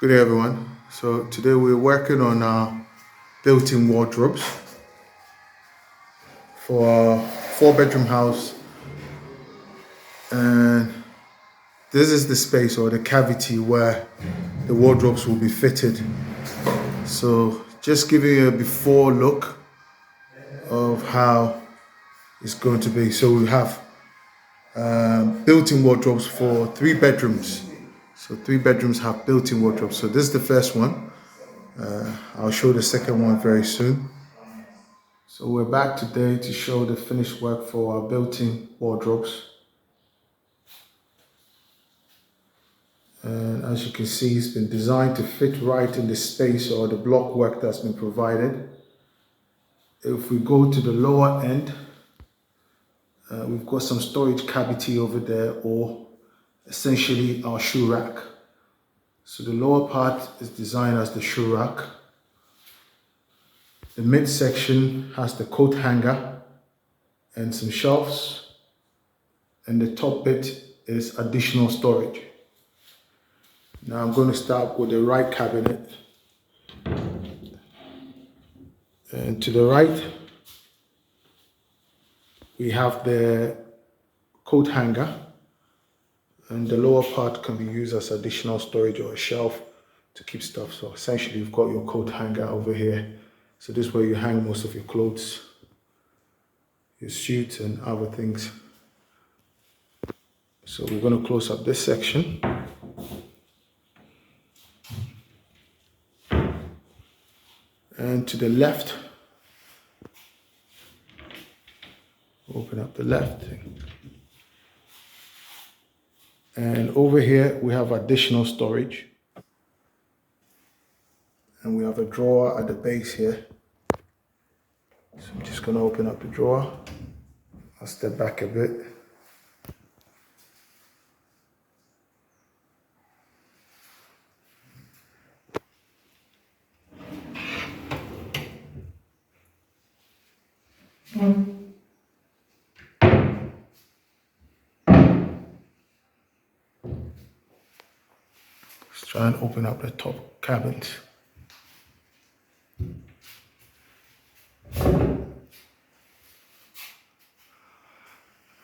Good day, everyone. So today we're working on our built-in wardrobes for our four-bedroom house, and this is the space or the cavity where the wardrobes will be fitted. So just giving you a before look of how it's going to be. So we have built-in wardrobes for 3 bedrooms. So 3 bedrooms have built-in wardrobes. So this is the first one. I'll show the second one very soon. So we're back today to show the finished work for our built-in wardrobes. And as you can see, it's been designed to fit right in the space or the block work that's been provided. If we go to the lower end, we've got some storage cavity over there, or essentially our shoe rack. So the lower part is designed as the shoe rack. The midsection has the coat hanger and some shelves, and the top bit is additional storage. Now I'm going to start with the right cabinet. And to the right, we have the coat hanger, and the lower part can be used as additional storage or a shelf to keep stuff. So essentially you've got your coat hanger over here. So this is where you hang most of your clothes, your suits and other things. So we're going to close up this section. And to the left, open up the left. And over here, we have additional storage. And we have a drawer at the base here. So I'm just going to open up the drawer. I'll step back a bit. Let's try and open up the top cabins.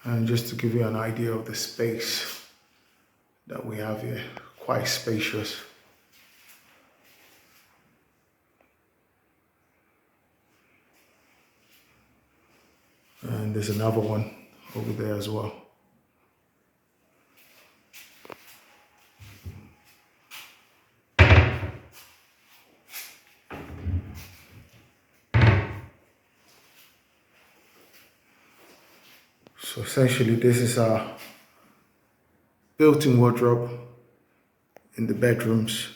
And just to give you an idea of the space that we have here, quite spacious. And there's another one over there as well. So essentially this is our built-in wardrobe in the bedrooms,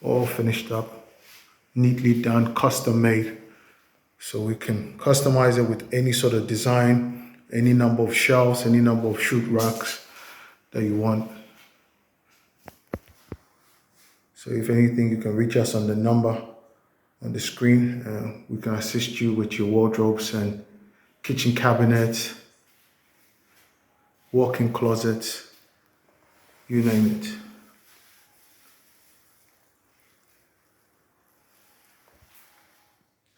all finished up, neatly done, custom made. So we can customize it with any sort of design, any number of shelves, any number of shoe racks that you want. So if anything, you can reach us on the number on the screen. We can assist you with your wardrobes and kitchen cabinets, walk-in closets, you name it.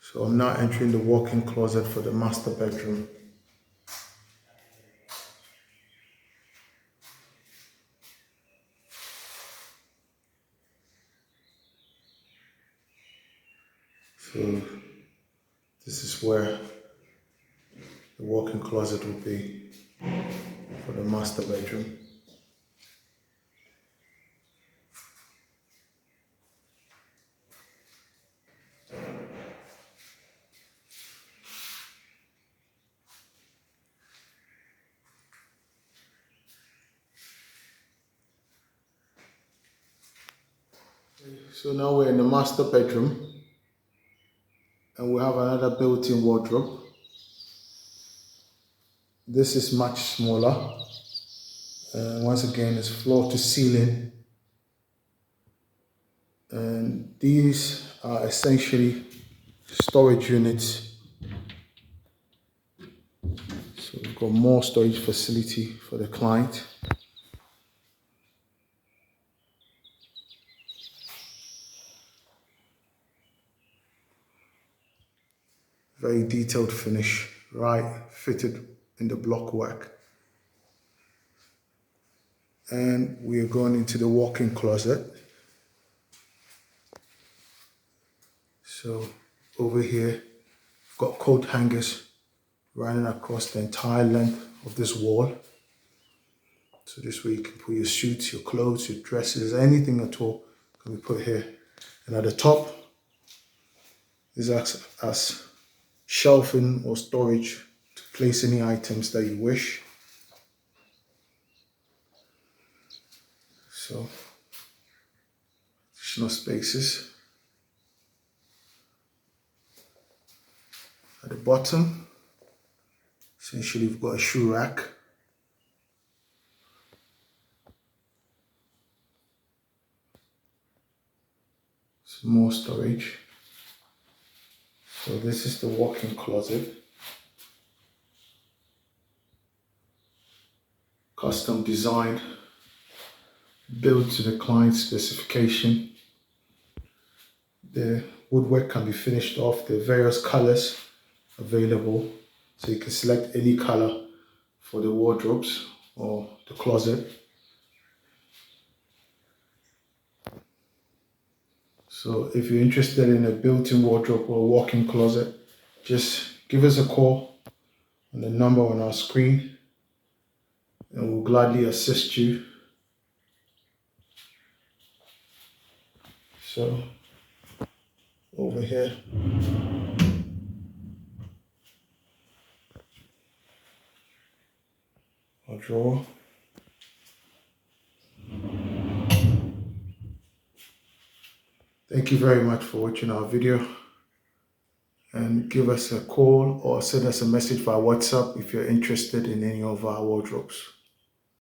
So I'm now entering the walk-in closet for the master bedroom. So this is where the walk-in closet will be for the master bedroom. So now we're in the master bedroom, and we have another built-in wardrobe. This is much smaller. Once again, it's floor to ceiling. And these are essentially storage units. So we've got more storage facility for the client. Very detailed finish, right, fitted in the block work. And we are going into the walk-in closet. So over here, we've got coat hangers running across the entire length of this wall. So this way you can put your suits, your clothes, your dresses, anything at all can be put here. And at the top is as shelving or storage to place any items that you wish. So additional spaces. At the bottom, essentially we've got a shoe rack. Some more storage. So this is the walk-in closet. Custom designed, built to the client's specification. The woodwork can be finished off. There are various colors available, so you can select any color for the wardrobes or the closet. So if you're interested in a built-in wardrobe or a walk-in closet, just give us a call on the number on our screen and we'll gladly assist you. So over here, our drawer. Thank you very much for watching our video, and give us a call or send us a message via WhatsApp if you're interested in any of our wardrobes.